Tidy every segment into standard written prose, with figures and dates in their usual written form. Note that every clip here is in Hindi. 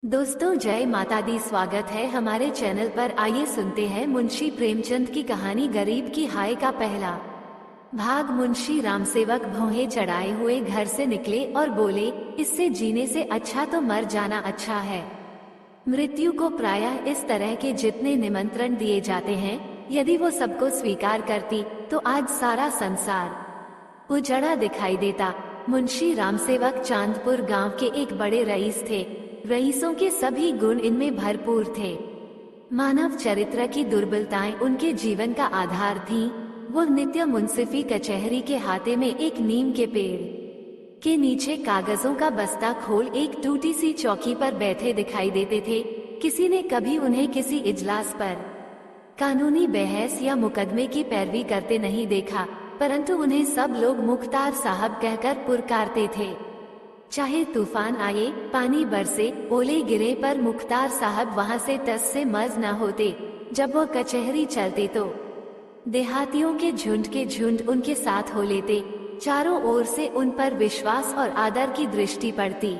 दोस्तों जय माता दी। स्वागत है हमारे चैनल पर। आइए सुनते हैं मुंशी प्रेमचंद की कहानी गरीब की हाय का पहला भाग। मुंशी रामसेवक भौहें चढ़ाए हुए घर से निकले और बोले, इससे जीने से अच्छा तो मर जाना अच्छा है। मृत्यु को प्रायः इस तरह के जितने निमंत्रण दिए जाते हैं, यदि वो सबको स्वीकार करती तो आज सारा संसार उजड़ा दिखाई देता। मुंशी रामसेवक चांदपुर गांव के एक बड़े रईस थे। रईसों के सभी गुण इनमें भरपूर थे। मानव चरित्र की दुर्बलताएं उनके जीवन का आधार थीं। वो नित्य मुंसिफी कचहरी के हाथे में एक नीम के पेड़ के नीचे कागजों का बस्ता खोल एक टूटी सी चौकी पर बैठे दिखाई देते थे। किसी ने कभी उन्हें किसी इजलास पर कानूनी बहस या मुकदमे की पैरवी करते नहीं देखा, परंतु उन्हें सब लोग मुख्तार साहब कहकर पुरकारते थे। चाहे तूफान आए, पानी बरसे, ओले गिरे, पर मुख्तार साहब वहां से टस से मज न होते। जब वो कचहरी चलते तो देहातियों के झुंड उनके साथ हो लेते। चारों ओर से उन पर विश्वास और आदर की दृष्टि पड़ती।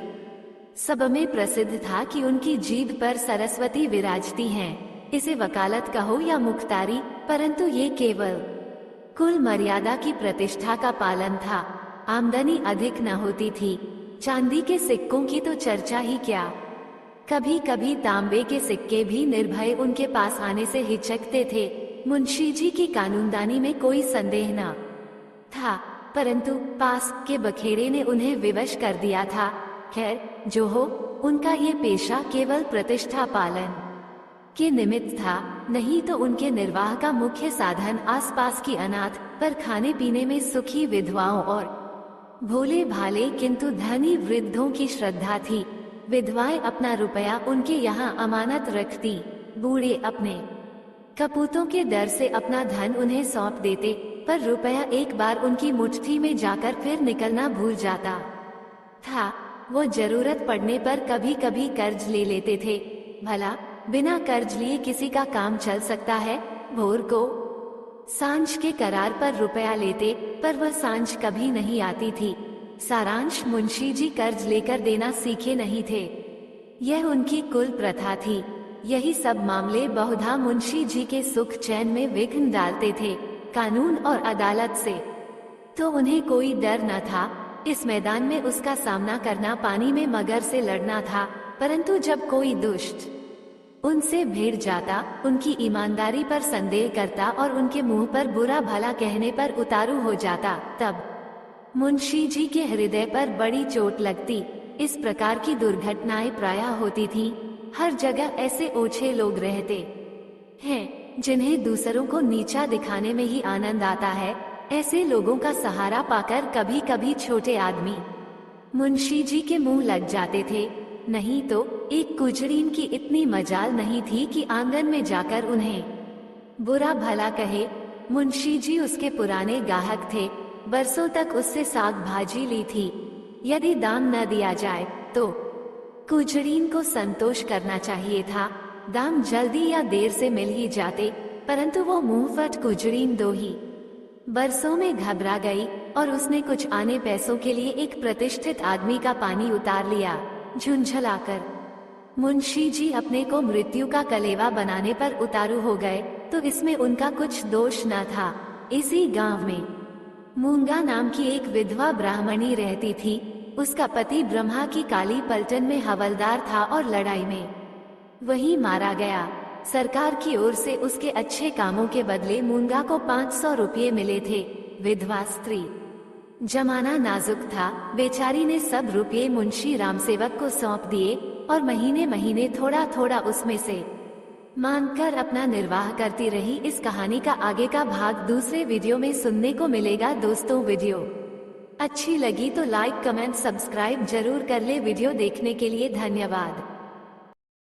सब में प्रसिद्ध था कि उनकी जीभ पर सरस्वती विराजती हैं। इसे वकालत कहो या मुख्तारी, परंतु ये केवल कुल मर्यादा की प्रतिष्ठा का पालन था। आमदनी अधिक न होती थी। चांदी के सिक्कों की तो चर्चा ही क्या। कभी कभी तांबे के सिक्के भी निर्भय उनके पास आने से हिचकते थे। मुंशी जी की कानूनदानी में कोई संदेह न था, परंतु पास के बखेड़े ने उन्हें विवश कर दिया था। खैर जो हो, उनका ये पेशा केवल प्रतिष्ठा पालन के निमित्त था, नहीं तो उनके निर्वाह का मुख्य साधन आसपास की अनाथ पर खाने पीने में सुखी विधवाओं और भोले भाले किंतु धनी वृद्धों की श्रद्धा थी। विधवाएं अपना रुपया उनके यहाँ अमानत रखती। बूढ़े अपने कपूतों के डर से अपना धन उन्हें सौंप देते, पर रुपया एक बार उनकी मुट्ठी में जाकर फिर निकलना भूल जाता था। वो जरूरत पड़ने पर कभी कभी कर्ज ले लेते थे। भला बिना कर्ज लिए किसी का काम चल सकता है? भोर को सांझ के करार पर रुपया लेते, पर वह सांझ कभी नहीं आती थी। सारांश, मुंशी जी कर्ज लेकर देना सीखे नहीं थे। यह उनकी कुल प्रथा थी। यही सब मामले बहुधा मुंशी जी के सुख चैन में विघ्न डालते थे। कानून और अदालत से तो उन्हें कोई डर न था। इस मैदान में उसका सामना करना पानी में मगर से लड़ना था। परंतु जब कोई दुष्ट उनसे भिड़ जाता, उनकी ईमानदारी पर संदेह करता और उनके मुंह पर बुरा भला कहने पर उतारू हो जाता, तब मुंशी जी के हृदय पर बड़ी चोट लगती। इस प्रकार की दुर्घटनाएं प्रायः होती थीं। हर जगह ऐसे ओछे लोग रहते हैं जिन्हें दूसरों को नीचा दिखाने में ही आनंद आता है। ऐसे लोगों का सहारा पाकर कभी कभी छोटे आदमी मुंशी जी के मुंह लग जाते थे। नहीं तो एक कुजरीन की इतनी मजाल नहीं थी कि आंगन में जाकर उन्हें बुरा भला कहे। मुंशी जी उसके पुराने गाहक थे। बरसों तक उससे साग भाजी ली थी। यदि दाम न दिया जाए तो कुजरीन को संतोष करना चाहिए था। दाम जल्दी या देर से मिल ही जाते, परंतु वो मुंहफट कुजरीन दो ही बरसों में घबरा गई और उसने कुछ आने पैसों के लिए एक प्रतिष्ठित आदमी का पानी उतार लिया। झुंझलाकर मुंशी जी अपने को मृत्यु का कलेवा बनाने पर उतारू हो गए, तो इसमें उनका कुछ दोष न था। इसी गांव में मूंगा नाम की एक विधवा ब्राह्मणी रहती थी। उसका पति ब्रह्मा की काली पलटन में हवलदार था और लड़ाई में वही मारा गया। सरकार की ओर से उसके अच्छे कामों के बदले मूंगा को 500 रुपये मिले थे। विधवा स्त्री, जमाना नाजुक था। बेचारी ने सब रुपये मुंशी रामसेवक को सौंप दिए और महीने महीने थोड़ा थोड़ा उसमें से मांगकर अपना निर्वाह करती रही। इस कहानी का आगे का भाग दूसरे वीडियो में सुनने को मिलेगा। दोस्तों वीडियो अच्छी लगी तो लाइक, कमेंट, सब्सक्राइब जरूर कर ले। वीडियो देखने के लिए धन्यवाद।